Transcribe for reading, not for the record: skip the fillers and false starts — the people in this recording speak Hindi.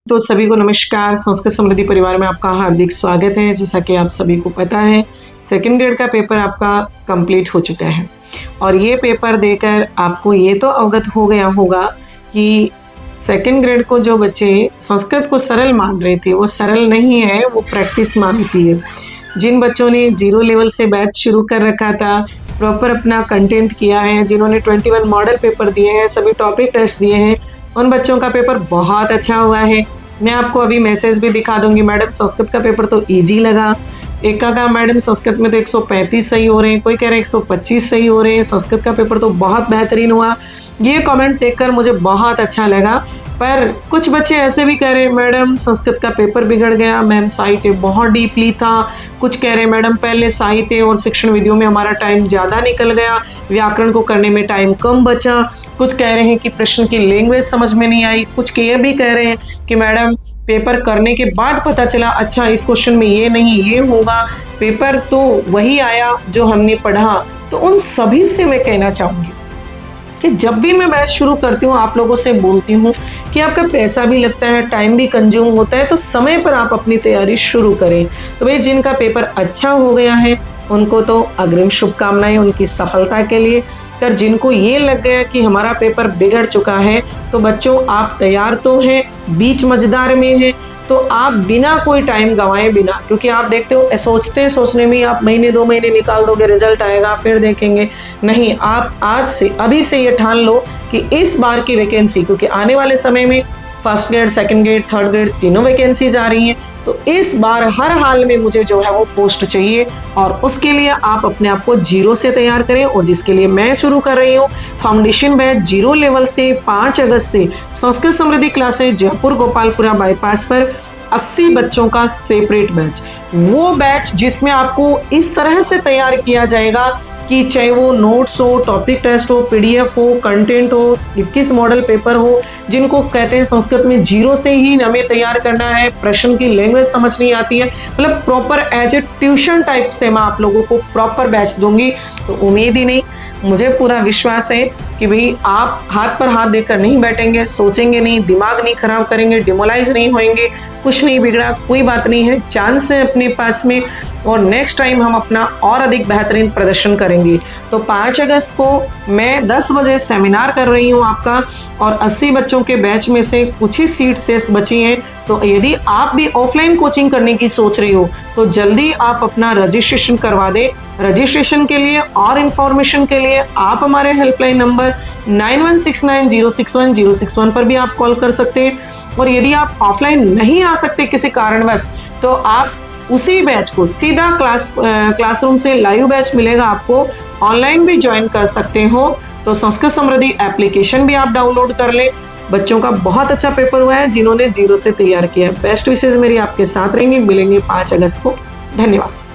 तो सभी को नमस्कार। संस्कृत समृद्धि परिवार में आपका हार्दिक स्वागत है। जैसा कि आप सभी को पता है, सेकंड ग्रेड का पेपर आपका कंप्लीट हो चुका है और ये पेपर देकर आपको ये तो अवगत हो गया होगा कि सेकंड ग्रेड को जो बच्चे संस्कृत को सरल मान रहे थे वो सरल नहीं है, वो प्रैक्टिस मांगती है। जिन बच्चों ने 0 लेवल से बैच शुरू कर रखा था, प्रॉपर अपना कंटेंट किया है, जिन्होंने 21 मॉडल पेपर दिए हैं, सभी टॉपिक टेस्ट दिए हैं, उन बच्चों का पेपर बहुत अच्छा हुआ है। मैं आपको अभी मैसेज भी दिखा दूंगी। मैडम संस्कृत का पेपर तो इजी लगा। एक का कहा मैडम संस्कृत में तो 135 सही हो रहे हैं, कोई कह रहे हैं 125 सही हो रहे हैं, संस्कृत का पेपर तो बहुत बेहतरीन हुआ। ये कमेंट देखकर मुझे बहुत अच्छा लगा। पर कुछ बच्चे ऐसे भी कह रहे हैं मैडम संस्कृत का पेपर बिगड़ गया, मैम साहित्य बहुत डीपली था। कुछ कह रहे हैं मैडम पहले साहित्य और शिक्षण विधियों में हमारा टाइम ज़्यादा निकल गया, व्याकरण को करने में टाइम कम बचा। कुछ कह रहे हैं कि प्रश्न की लैंग्वेज समझ में नहीं आई। कुछ ये भी कह रहे हैं कि मैडम पेपर करने के बाद पता चला अच्छा इस क्वेश्चन में ये नहीं ये होगा, पेपर तो वही आया जो हमने पढ़ा। तो उन सभी से मैं कहना चाहूँगी कि जब भी मैं बैच शुरू करती हूँ, आप लोगों से बोलती हूँ कि आपका पैसा भी लगता है, टाइम भी कंज्यूम होता है, तो समय पर आप अपनी तैयारी शुरू करें। तो भाई जिनका पेपर अच्छा हो गया है उनको तो अग्रिम शुभकामनाएं उनकी सफलता के लिए। पर जिनको ये लग गया कि हमारा पेपर बिगड़ चुका है, तो बच्चों आप तैयार तो हैं, बीच मझदार में हैं, तो आप बिना कोई टाइम गंवाए बिना, क्योंकि आप देखते हो सोचने में आप महीने 2 महीने निकाल दोगे, रिजल्ट आएगा फिर देखेंगे। नहीं, आप आज से अभी से ये ठान लो कि इस बार की वैकेंसी, क्योंकि आने वाले समय में first grade, second grade, third grade तीनों वैकेंसीज आ रही हैं, तो इस बार हर हाल में मुझे जो है वो पोस्ट चाहिए और उसके लिए आप अपने आप को 0 से तैयार करें। और जिसके लिए मैं शुरू कर रही हूँ फाउंडेशन बैच 0 लेवल से 5 अगस्त से संस्कृत समृद्धि क्लासेस जयपुर गोपालपुरा बाईपास पर 80 बच्चों का सेपरेट बैच। वो बैच जिसमें आपको इस तरह से तैयार किया जाएगा कि चाहे वो नोट्स हो, टॉपिक टेस्ट हो, पीडीएफ हो, कंटेंट हो, 21 मॉडल पेपर हो, जिनको कहते हैं संस्कृत में 0 से ही हमें तैयार करना है, प्रश्न की लैंग्वेज समझ नहीं आती है, मतलब proper as a tuition type से मैं आप लोगों को प्रॉपर बैच दूंगी। तो उम्मीद ही नहीं, मुझे पूरा विश्वास है कि भाई आप हाथ पर हाथ देकर नहीं बैठेंगे, सोचेंगे नहीं, दिमाग नहीं खराब करेंगे, डिमोलाइज नहीं होंगे, कुछ नहीं बिगड़ा, कोई बात नहीं है, चांस है अपने पास में और नेक्स्ट टाइम हम अपना और अधिक बेहतरीन प्रदर्शन करेंगे। तो 5 अगस्त को मैं 10 बजे सेमिनार कर रही हूँ आपका, और 80 बच्चों के बैच में से कुछ ही सीट शेष बची हैं। तो यदि आप भी ऑफलाइन कोचिंग करने की सोच रही हो तो जल्दी आप अपना रजिस्ट्रेशन करवा दें। रजिस्ट्रेशन के लिए और इन्फॉर्मेशन के लिए आप हमारे हेल्पलाइन नंबर 9169061061 पर भी आप कॉल कर सकते हैं। और यदि आप ऑफलाइन नहीं आ सकते किसी कारणवश, तो आप उसी बैच को सीधा क्लासरूम से लाइव बैच मिलेगा आपको, ऑनलाइन भी ज्वाइन कर सकते हो। तो संस्कृत समृद्धि एप्लीकेशन भी आप डाउनलोड कर लें। बच्चों का बहुत अच्छा पेपर हुआ है जिन्होंने 0 से तैयार किया है। बेस्ट विशेष मेरी आपके साथ रहेंगी। मिलेंगे 5 अगस्त को। धन्यवाद।